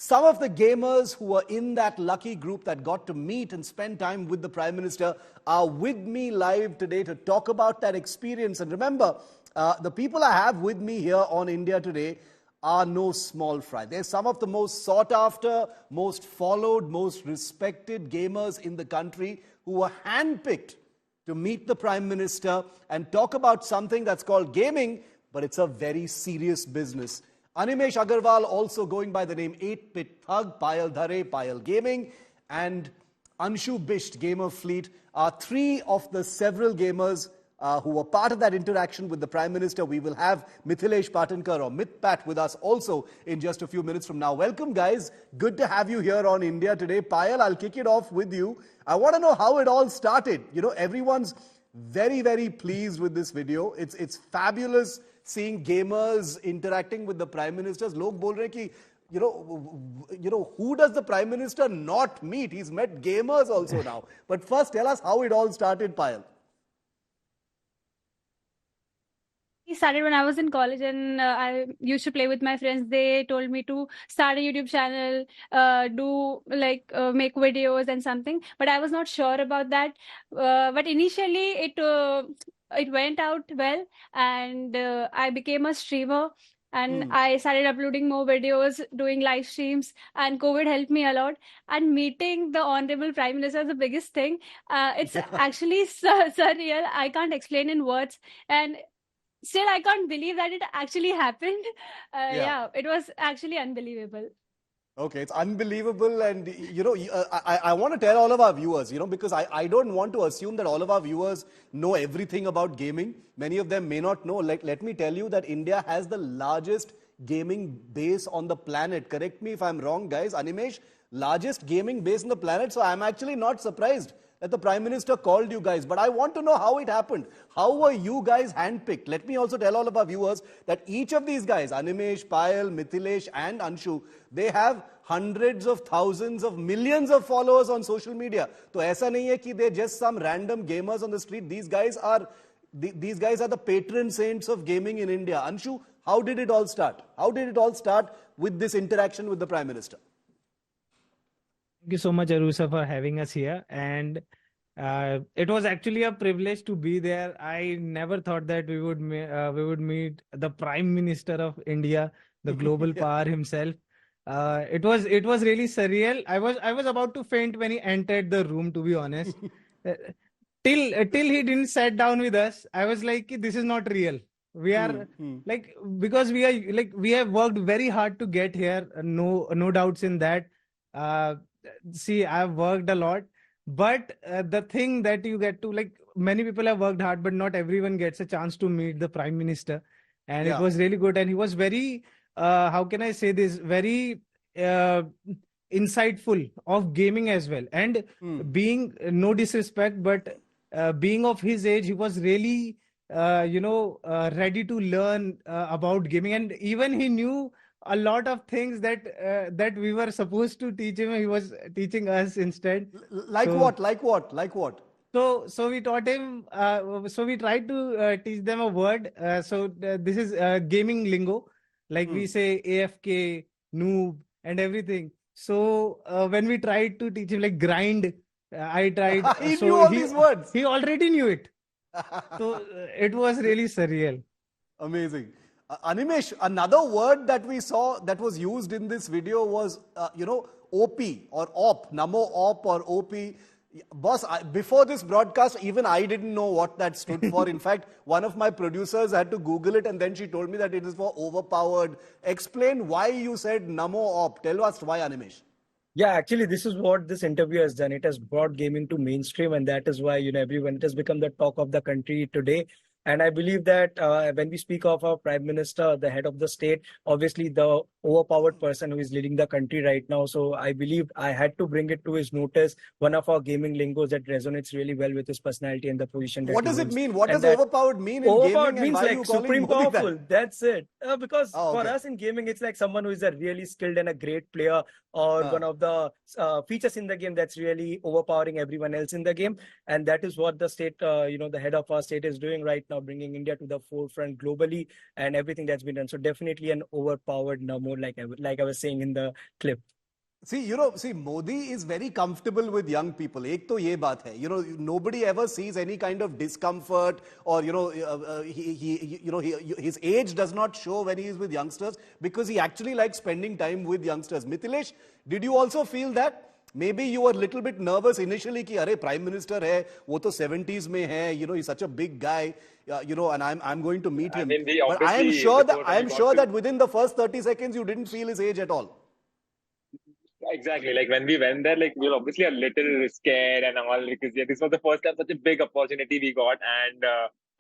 Some of the gamers who were in that lucky group that got to meet and spend time with the Prime Minister are with me live today to talk about that experience. And remember, the people I have with me here on India Today are no small fry. They're some of the most sought after, most followed, most respected gamers in the country who were handpicked to meet the Prime Minister and talk about something that's called gaming, but it's a very serious business. Animesh Agarwal, also going by the name 8-Bit Thug, Payal Dhare, Payal Gaming, and Anshu Bisht, Gamer Fleet, are three of the several gamers who were part of that interaction with the Prime Minister. We will have Mithilesh Patankar or Mithpat with us also in just a few minutes from now. Welcome, guys. Good to have you here on India Today. Payal, I'll kick it off with you. I want to know how it all started. You know, everyone's very, very pleased with this video. It's fabulous seeing gamers interacting with the Prime Ministers. Log bol rahe ki, you know, who does the Prime Minister not meet? He's met gamers also now. But first, tell us how it all started, Payal. It started when I was in college, and I used to play with my friends. They told me to start a YouTube channel, make videos and something. But I was not sure about that. But initially, it went out well, and I became a streamer. And I started uploading more videos, doing live streams, and COVID helped me a lot. And meeting the Honorable Prime Minister is the biggest thing. It's actually surreal. I can't explain in words. And still, I can't believe that it actually happened. Yeah, it was actually unbelievable. Okay, it's unbelievable. And, you know, I want to tell all of our viewers, you know, because I don't want to assume that all of our viewers know everything about gaming. Many of them may not know. Like, let me tell you that India has the largest gaming base on the planet. Correct me if I'm wrong, guys. Animesh, largest gaming base on the planet. So I'm actually not surprised that the Prime Minister called you guys. But I want to know how it happened. How were you guys handpicked? Let me also tell all of our viewers that each of these guys, Animesh, Payal, Mithilesh and Anshu, they have hundreds of thousands of millions of followers on social media. So aisa nahi hai ki they're just some random gamers on the street. These guys are the patron saints of gaming in India. Anshu, how did it all start? How did it all start with this interaction with the Prime Minister? Thank you so much, Aroor, for having us here. And it was actually a privilege to be there. I never thought that we would meet the Prime Minister of India, the global power himself. It was really surreal. I was about to faint when he entered the room, to be honest. Till he didn't sit down with us, I was like, this is not real. We are like, because we have worked very hard to get here. No doubts in that. See, I've worked a lot, but the thing that you get to, like, many people have worked hard, but not everyone gets a chance to meet the Prime Minister. And it was really good. And he was very, how can I say this, very insightful of gaming as well. And being, no disrespect, but being of his age, he was really, ready to learn about gaming. And even he knew a lot of things that we were supposed to teach him. He was teaching us instead. Like what? So we taught him. So we tried to teach them a word. This is gaming lingo. Like we say AFK, noob, and everything. So when we tried to teach him, like grind, I tried. He knew all these words. He already knew it. So it was really surreal. Amazing. Animesh, another word that we saw that was used in this video was, OP or OP, Namo OP or OP. Boss, before this broadcast, even I didn't know what that stood for. In fact, one of my producers had to Google it and then she told me that it is for overpowered. Explain why you said Namo OP. Tell us why, Animesh. Yeah, actually, this is what this interview has done. It has brought gaming to mainstream, and that is why, everyone, it has become the talk of the country today. And I believe that when we speak of our Prime Minister, the head of the state, obviously the overpowered person who is leading the country right now. So I believe I had to bring it to his notice. One of our gaming lingos that resonates really well with his personality and the position. What does it mean? What does overpowered mean in overpowered gaming? Overpowered means like supreme powerful. That's it. Because for us in gaming, it's like someone who is a really skilled and a great player, or one of the features in the game that's really overpowering everyone else in the game. And that is what the state, the head of our state is doing right now, bringing India to the forefront globally and everything that's been done. So definitely an overpowered Namo mode, like I was saying in the clip. See, Modi is very comfortable with young people. एक तो ये बात है. Nobody ever sees any kind of discomfort or, his age does not show when he is with youngsters because he actually likes spending time with youngsters. Mithilesh, did you also feel that? Maybe you were a little bit nervous initially कि अरे Prime Minister है, वो तो 70s में है, he's such a big guy, and I'm going to meet him. But I am sure that within the first 30 seconds you didn't feel his age at all. Exactly. Like when we went there, like we were obviously a little scared and all because this was the first time such a big opportunity we got. And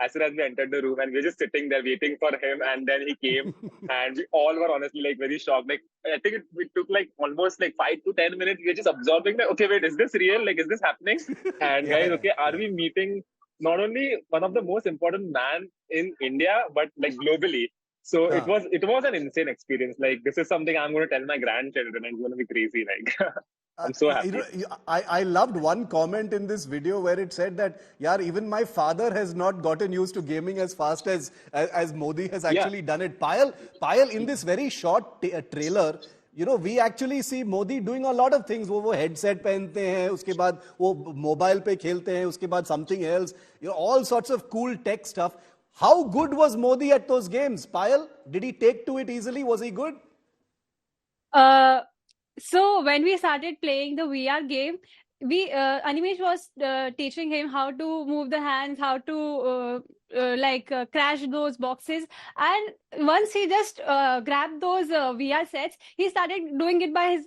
as soon as we entered the room and we were just sitting there waiting for him, and then he came, and we all were honestly like very shocked. Like I think it took like almost like 5 to 10 minutes. We were just absorbing that. Okay, wait, is this real? Like, is this happening? And guys, okay, are we meeting not only one of the most important man in India, but like globally? So it was an insane experience. Like this is something I'm going to tell my grandchildren, and it's going to be crazy. Like I'm so happy. I loved one comment in this video where it said that, yaar, even my father has not gotten used to gaming as fast as Modi has actually done it. Payal, in this very short trailer, we actually see Modi doing a lot of things. वो headset पहनते हैं, उसके बाद वो mobile पे खेलते हैं, उसके बाद something else, all sorts of cool tech stuff. How good was Modi at those games? Payal, did he take to it easily? Was he good? So when we started playing the VR game, Animesh was teaching him how to move the hands, how to crash those boxes. And once he just grabbed those VR sets, he started doing it by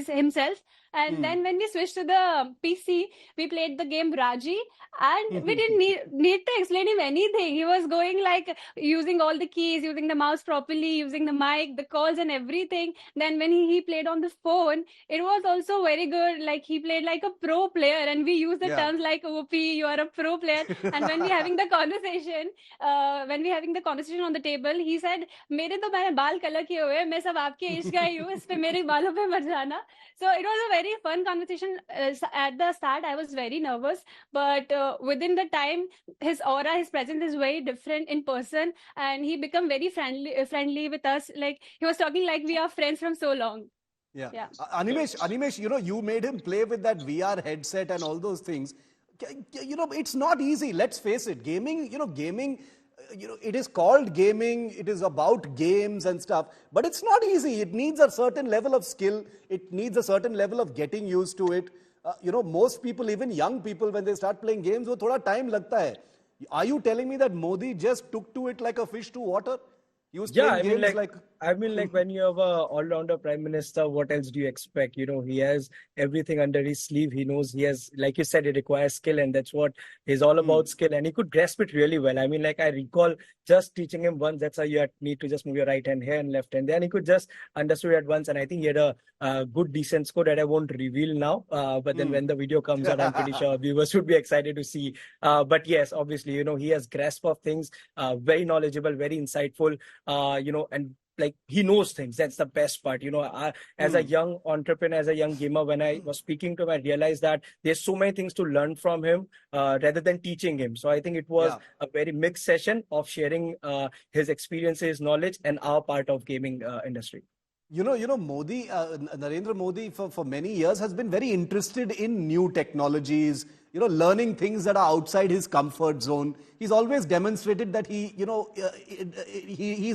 himself. And then when we switched to the PC, we played the game Raji, and we didn't need to explain him anything. He was going like using all the keys, using the mouse properly, using the mic, the calls and everything. Then when he played on the phone, it was also very good. Like he played like a pro player, and we use the terms like OP, you are a pro player. And when we're having the conversation, on the table, he said, मेरे तो मैंने बाल colour किए हुए हैं, मैं सब आपके एज का ही हूँ, इस पे मेरे बालों पे मत जाना. So it was a very fun conversation. At the start, I was very nervous, but within the time, his aura, his presence is very different in person, and he became very friendly with us. Like he was talking like we are friends from so long. Yeah. Animesh, you made him play with that VR headset and all those things. It's not easy. Let's face it. Gaming, it is called gaming. It is about games and stuff, but it's not easy. It needs a certain level of skill. It needs a certain level of getting used to it. Most people, even young people, when they start playing games, wo thoda time lagta hai. Are you telling me that Modi just took to it like a fish to water? He was playing games like when you have a all-rounder prime minister, what else do you expect? He has everything under his sleeve. He knows he has, like you said, it requires skill, and that's what he's all about, skill. And he could grasp it really well. I recall just teaching him once, that's how you need to just move your right hand here and left hand there. And he could just understood it at once. And I think he had a good, decent score that I won't reveal now. But then when the video comes out, I'm pretty sure viewers would be excited to see. But yes, obviously, he has grasp of things, very knowledgeable, very insightful, and like he knows things. That's the best part. As a young entrepreneur, as a young gamer, when I was speaking to him, I realized that there's so many things to learn from him rather than teaching him. So I think it was a very mixed session of sharing his experiences, knowledge, and our part of gaming industry. Modi, Narendra Modi for many years has been very interested in new technologies, learning things that are outside his comfort zone. He's always demonstrated that he's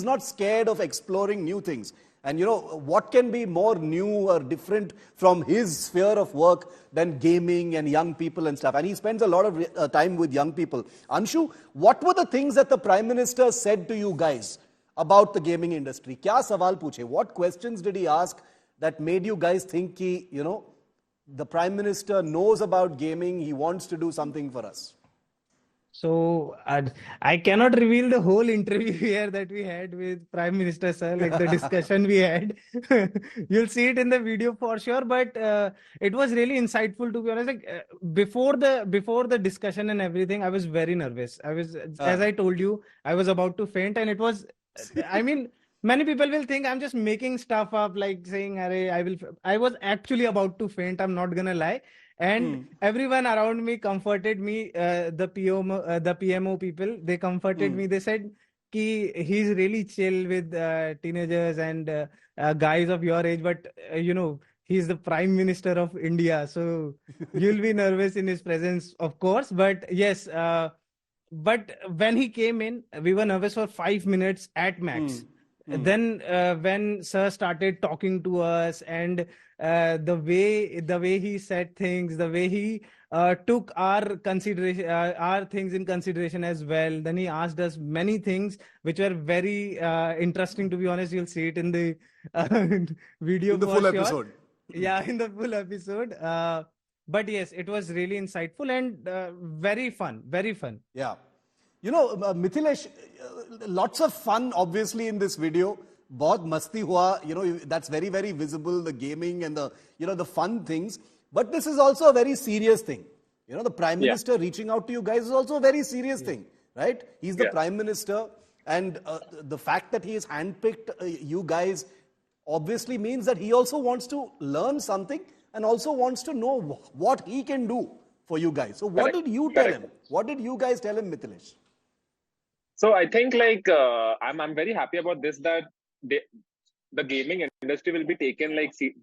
not scared of exploring new things. And what can be more new or different from his sphere of work than gaming and young people and stuff? And he spends a lot of time with young people. Anshu, what were the things that the Prime Minister said to you guys about the gaming industry? Kya sawal puche? What questions did he ask that made you guys think ki, the Prime Minister knows about gaming, he wants to do something for us? So I cannot reveal the whole interview here that we had with Prime Minister sir, like the discussion we had. You'll see it in the video for sure, but it was really insightful, to be honest. Like before the discussion and everything, I was very nervous. As I told you, I was about to faint, and it was, many people will think I'm just making stuff up, like saying, I was actually about to faint, I'm not gonna lie. And everyone around me comforted me, the PMO people, they comforted me. They said, he's really chill with teenagers and guys of your age, but he's the Prime Minister of India, so you'll be nervous in his presence, of course. But yes, but when he came in, we were nervous for 5 minutes at max. Then when Sir started talking to us, and the way he said things, the way he took our consideration, our things in consideration as well. Then he asked us many things which were very interesting. To be honest, you'll see it in the video In the for full sure. episode. Yeah, in the full episode. But yes, it was really insightful and very fun. Very fun. Yeah. Mithilesh, lots of fun obviously in this video. बहुत मस्ती हुआ, that's very, very visible, the gaming and the fun things. But this is also a very serious thing. The Prime Minister reaching out to you guys is also a very serious thing, right? He's the Prime Minister, and the fact that he has handpicked you guys obviously means that he also wants to learn something and also wants to know what he can do for you guys. So what did you tell him? What did you guys tell him, Mithilesh? So I think I'm very happy about this, that the gaming industry will be taken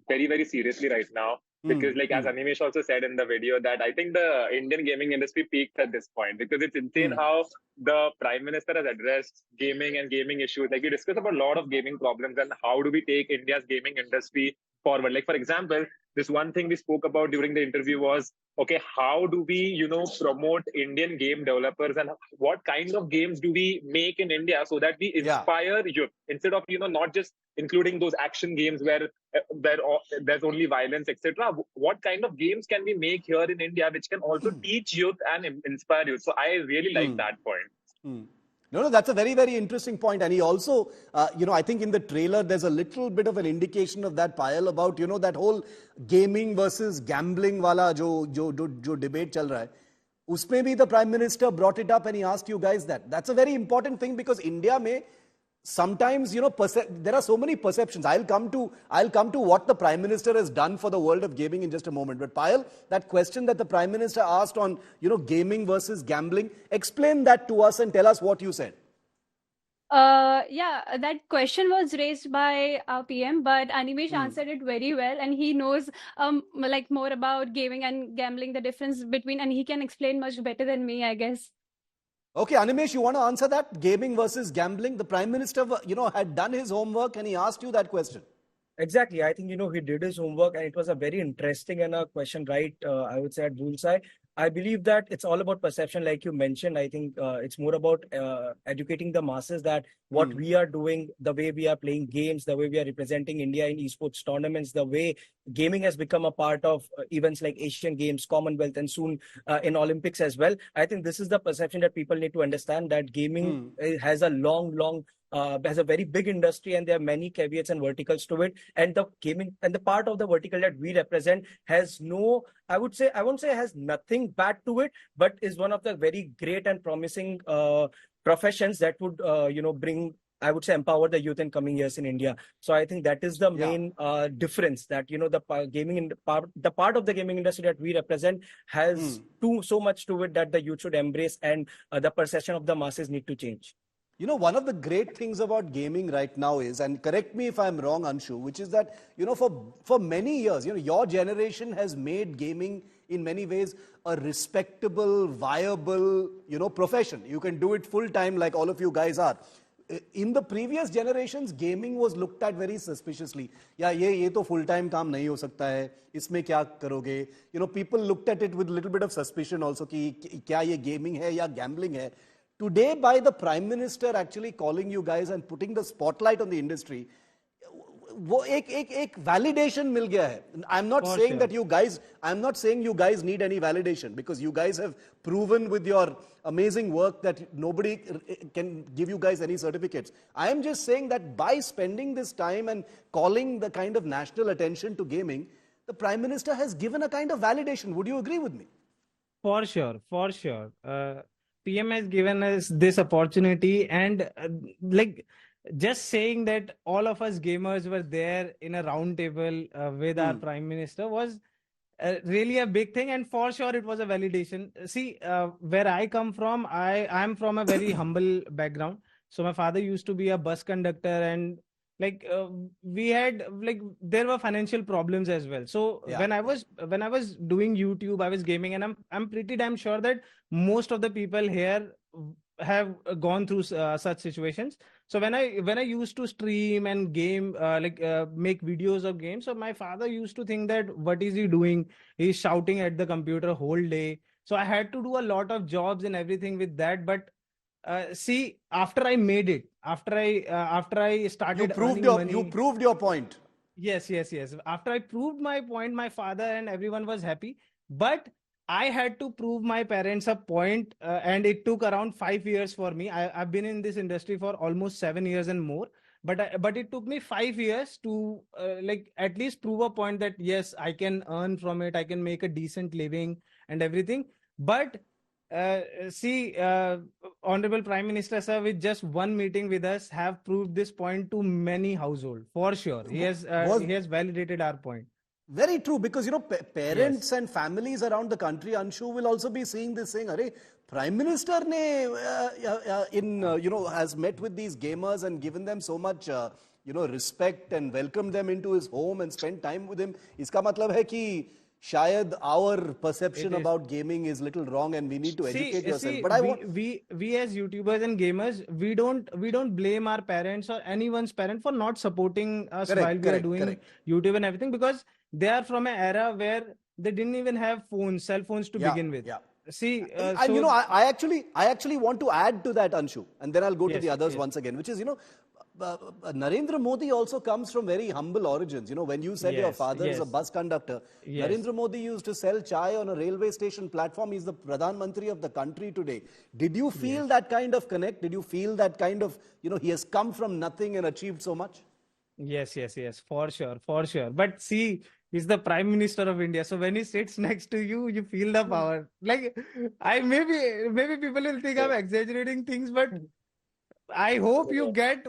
very, very seriously right now. Because as Animesh also said in the video, that I think the Indian gaming industry peaked at this point, because it's insane how the Prime Minister has addressed gaming and gaming issues. We discussed about a lot of gaming problems and how do we take India's gaming industry forward. For example, this one thing we spoke about during the interview was, okay, how do we, promote Indian game developers, and what kind of games do we make in India so that we inspire youth, instead of, not just including those action games where there's only violence, etc. What kind of games can we make here in India which can also teach youth and inspire youth? So I really like that point. No, that's a very, very interesting point. And he also, I think in the trailer, there's a little bit of an indication of that, Payal, about, that whole gaming versus gambling wala jo debate chal raha hai. Usme bhi the Prime Minister brought it up and he asked you guys that. That's a very important thing, because India mein sometimes, there are so many perceptions. I'll come to what the Prime Minister has done for the world of gaming in just a moment. But Payal, that question that the Prime Minister asked on, gaming versus gambling, explain that to us and tell us what you said. Yeah, that question was raised by our PM, but Animesh answered it very well, and he knows more about gaming and gambling, the difference between, and he can explain much better than me, I guess. Okay, Animesh, you want to answer that? Gaming versus gambling? The Prime Minister, had done his homework and he asked you that question. Exactly. I think, he did his homework, and it was a very interesting and a question, right? I would say at bullseye. I believe that it's all about perception, like you mentioned. I think it's more about educating the masses that what we are doing, the way we are playing games, the way we are representing India in esports tournaments, the way gaming has become a part of events like Asian Games, Commonwealth, and soon in Olympics as well. I think this is the perception that people need to understand, that gaming has a long has a very big industry, and there are many caveats and verticals to it. And the gaming and the part of the vertical that we represent has no, I won't say has nothing bad to it, but is one of the very great and promising professions that would, bring, I would say, empower the youth in coming years in India. So I think that is the main difference, that, the part of the gaming industry that we represent has so much to it that the youth should embrace, and the perception of the masses need to change. One of the great things about gaming right now is, and correct me if I'm wrong, Anshu, which is that, for many years, your generation has made gaming in many ways a respectable, viable, profession. You can do it full time like all of you guys are. In the previous generations, gaming was looked at very suspiciously. Yeah, ye to full time kaam nahi ho sakta hai. Isme kya karoge? People looked at it with a little bit of suspicion also, ki kya ye gaming hai ya gambling hai. Today, by the Prime Minister actually calling you guys and putting the spotlight on the industry, वो एक validation मिल गया है. I'm not saying that you guys need any validation, because you guys have proven with your amazing work that nobody can give you guys any certificates. I am just saying that by spending this time and calling the kind of national attention to gaming, the Prime Minister has given a kind of validation. Would you agree with me? For sure. PM has given us this opportunity, and just saying that all of us gamers were there in a round table with our Prime Minister was really a big thing, and for sure it was a validation. See, where I come from, I'm from a very humble background. So my father used to be a bus conductor, and we had there were financial problems as well. So Yeah. when I was doing YouTube, I was gaming, and I'm pretty damn sure that most of the people here have gone through such situations. So when I used to stream and game, make videos of games, so my father used to think that what is he doing? He's shouting at the computer whole day. So I had to do a lot of jobs and everything with that. But see, after I made it, after I started earning money, you proved your point. yes, yes, yes. After I proved my point, my father and everyone was happy. But I had to prove my parents a point, and it took around 5 years for me. I've been in this industry for almost 7 years and more. But it took me 5 years to at least prove a point that yes, I can earn from it. I can make a decent living and everything. But see, Honorable Prime Minister sir, with just one meeting with us, have proved this point to many household for sure. Was He has validated our point. very true, because parents Yes. and families around the country, Anshu, will also be seeing this saying, "Arey, Prime Minister ne has met with these gamers and given them so much respect and welcomed them into his home and spent time with him." इसका मतलब है कि शायद our perception It is. about gaming is little wrong and we need to educate yourself. See, But I want we as YouTubers and gamers, we don't blame our parents or anyone's parent for not supporting us while we are doing correct. YouTube and everything, because they are from an era where they didn't even have cell phones to Yeah, begin with. yeah. See, And so I actually want to add to that, Anshu, and then I'll go to Yes, the others yes. once again, which is, Narendra Modi also comes from very humble origins. When you said your Yes, father is a yes. bus conductor, Yes. Narendra Modi used to sell chai on a railway station platform. He's the Pradhan Mantri of the country today. Did you feel that kind of connect? Did you feel that kind of, he has come from nothing and achieved so much? Yes, yes, yes, for sure, for sure. But see, he's the Prime Minister of India. So when he sits next to you, you feel the power. Maybe people will think I'm exaggerating things, but I hope you get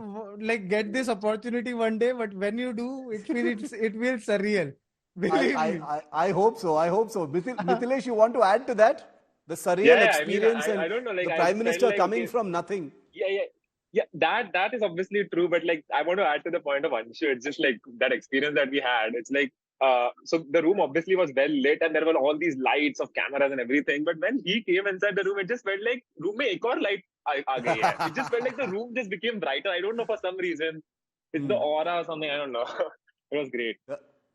this opportunity one day. But when you do, it feels surreal. Believe me. I hope so. I hope so. Mithilesh, you want to add to that? The surreal Yeah, I mean, experience I and don't know, like the I Prime felt Minister like, coming okay, from nothing. yeah, that is obviously true, but like I want to add to the point of Anshu. It's just like that experience that we had. It's like so the room obviously was well lit and there were all these lights of cameras and everything. But when he came inside the room, it just felt like room mein ek aur light aa gayi hai. It just felt like the room just became brighter. I don't know, for some reason. It's the aura or something. I don't know. It was great.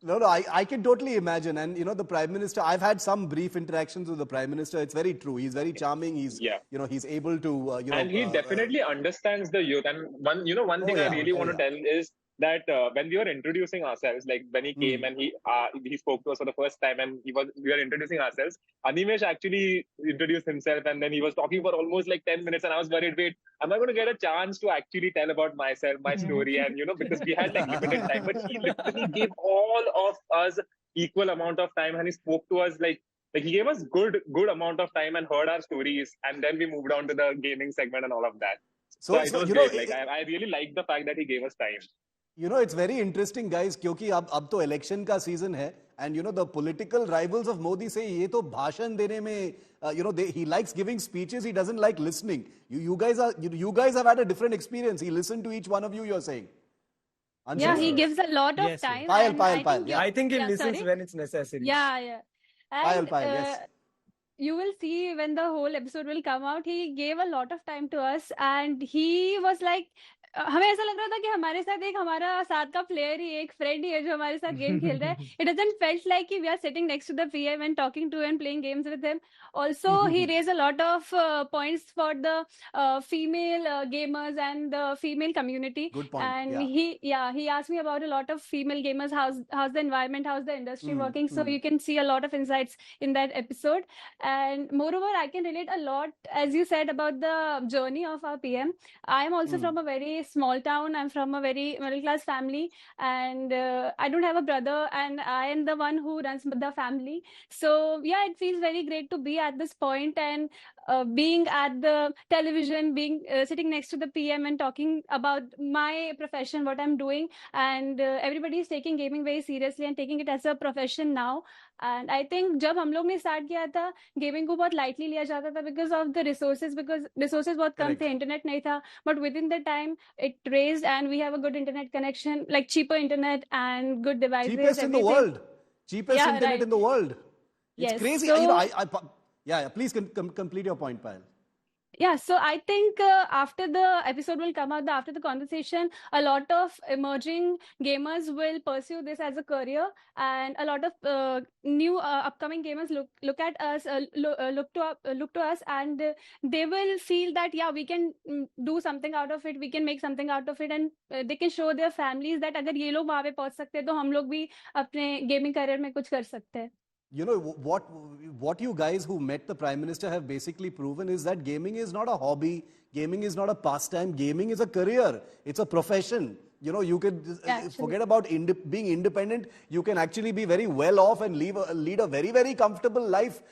No, I can totally imagine. And, the Prime Minister, I've had some brief interactions with the Prime Minister. It's very true. He's very charming. Yeah. He's able to, And he definitely understands the youth. And one thing I really want to tell is that when we were introducing ourselves, like when he came and he spoke to us for the first time, and we were introducing ourselves, Animesh actually introduced himself, and then he was talking for almost like 10 minutes, and I was worried, wait, am I going to get a chance to actually tell about myself, my story? And because we had like limited time, but he literally gave all of us equal amount of time, and he spoke to us like he gave us good amount of time and heard our stories, and then we moved on to the gaming segment and all of that. So it was great. Like I really like the fact that he gave us time. It's very interesting, guys, क्योंकि अब तो election का season है, and the political rivals of Modi say ये तो भाषण देने में, he likes giving speeches, he doesn't like listening. You guys have had a different experience. He listened to each one of you. You're saying. Anshu? Yeah, he gives a lot of Yes, yes. time. Pile, and pile, I pile, think yeah. I think he Yeah, listens sorry? when it's necessary. Yeah. Pile, And yes. you will see when the whole episode will come out, he gave a lot of time to us, and he was like, हमें ऐसा लग रहा था कि हमारे साथ एक हमारा साथ का प्लेयर ही एक फ्रेंड ही है जो हमारे साथ गेम खेल रहा है. It doesn't felt like we are sitting next to the PM and talking to and playing games with him. Also, he raised a lot of points for the female gamers and the female community. Good point, And yeah. he asked me about a lot of female gamers, how's the environment, how's the industry working. So you can see a lot of insights in that episode. And moreover, I can relate a lot, as you said, about the journey of our PM. I am also from a very small town. I'm from a very middle class family, and I don't have a brother, and I am the one who runs the family. So yeah, it feels very great to be at this point, and being at the television, being sitting next to the PM and talking about my profession, what I'm doing, and everybody is taking gaming very seriously and taking it as a profession now. And I think जब हम लोग ने start किया था, gaming को बहुत lightly लिया जाता था because of the resources, because resources बहुत कम थे, internet नहीं था. But within the time, it raised, and we have a good internet connection, like cheaper internet and good devices. Cheapest in the everything. world. Cheapest Yeah, internet right. in the world. It's Yes, crazy. so- You know, yeah, please complete your point, Payal. Yeah, so I think after the episode will come out, after the conversation, a lot of emerging gamers will pursue this as a career, and a lot of new upcoming gamers look at us, look to us, and they will feel that yeah, we can do something out of it, we can make something out of it, and they can show their families that अगर ये लोग वहाँ पे पहुँच सकते हैं, तो हम लोग भी अपने gaming career में कुछ कर सकते हैं. You know, what you guys who met the Prime Minister have basically proven is that gaming is not a hobby, gaming is not a pastime, gaming is a career, it's a profession. You know, you could forget about being independent, you can actually be very well off and lead a very, very comfortable life,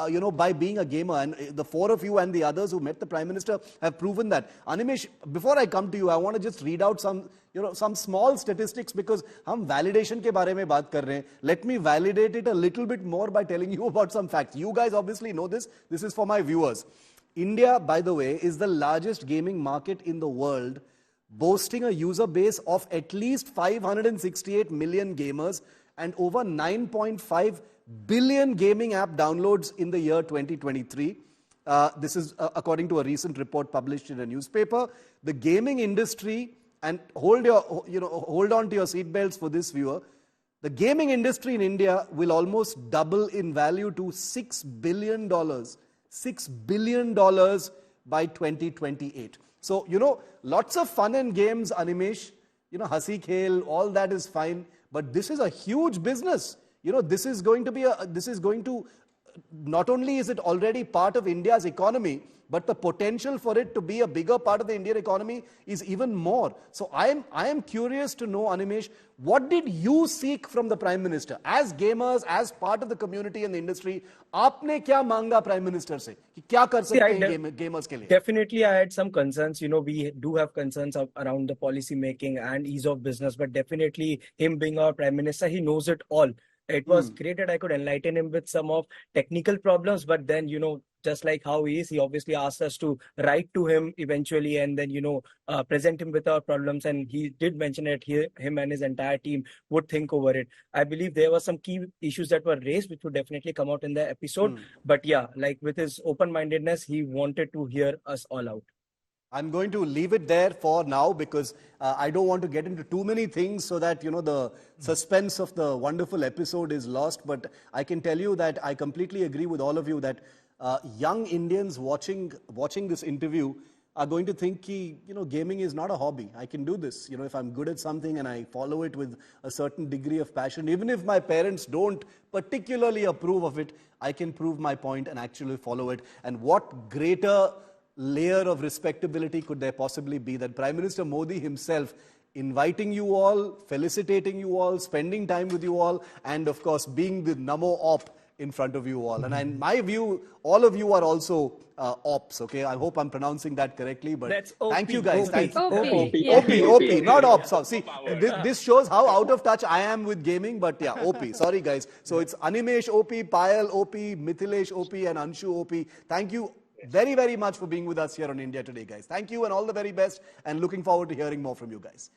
you know, by being a gamer. And the four of you and the others who met the Prime Minister have proven that. Animesh, before I come to you, I want to just read out some, you know, some small statistics, because हम validation के बारे में बात कर रहे हैं. Let me validate it a little bit more by telling you about some facts. You guys obviously know this. This is for my viewers. India, by the way, is the largest gaming market in the world, boasting a user base of at least 568 million gamers and over 9.5 billion gaming app downloads in the year 2023. This is according to a recent report published in a newspaper. The gaming industry, and hold on to your seatbelts for this, viewer. The gaming industry in India will almost double in value to $6 billion. $6 billion by 2028. So, you know, lots of fun and games, Animesh, you know, hasi khel, all that is fine. But this is a huge business. You know, this is going to, not only is it already part of India's economy, but the potential for it to be a bigger part of the Indian economy is even more. So I am curious to know, Animesh, what did you seek from the Prime Minister? As gamers, as part of the community and the industry, आपने क्या मांगा Prime Minister से? कि क्या कर सकते हैं gamers के लिए? Definitely, I had some concerns. You know, we do have concerns around the policy making and ease of business, but definitely him being our Prime Minister, he knows it all. It was great that I could enlighten him with some of technical problems, but then, you know, just like how he is, he obviously asked us to write to him eventually and then, you know, present him with our problems. And he did mention that him and his entire team would think over it. I believe there were some key issues that were raised, which would definitely come out in the episode. But yeah, like with his open-mindedness, he wanted to hear us all out. I'm going to leave it there for now, because I don't want to get into too many things so that, you know, the suspense of the wonderful episode is lost. But I can tell you that I completely agree with all of you that young Indians watching this interview are going to think, you know, gaming is not a hobby. I can do this. You know, if I'm good at something and I follow it with a certain degree of passion, even if my parents don't particularly approve of it, I can prove my point and actually follow it. And what greater layer of respectability could there possibly be that Prime Minister Modi himself inviting you all, felicitating you all, spending time with you all, and of course being the Namo Op in front of you all. And in my view, all of you are also ops, okay? I hope I'm pronouncing that correctly, but that's OP, thank you guys. OP, not ops. See, this shows how out of touch I am with gaming, but yeah, OP. Sorry guys. So it's Animesh OP, Payal OP, Mithilesh OP, and Anshu OP. Thank you very, very much for being with us here on India Today, guys. Thank you and all the very best, and looking forward to hearing more from you guys.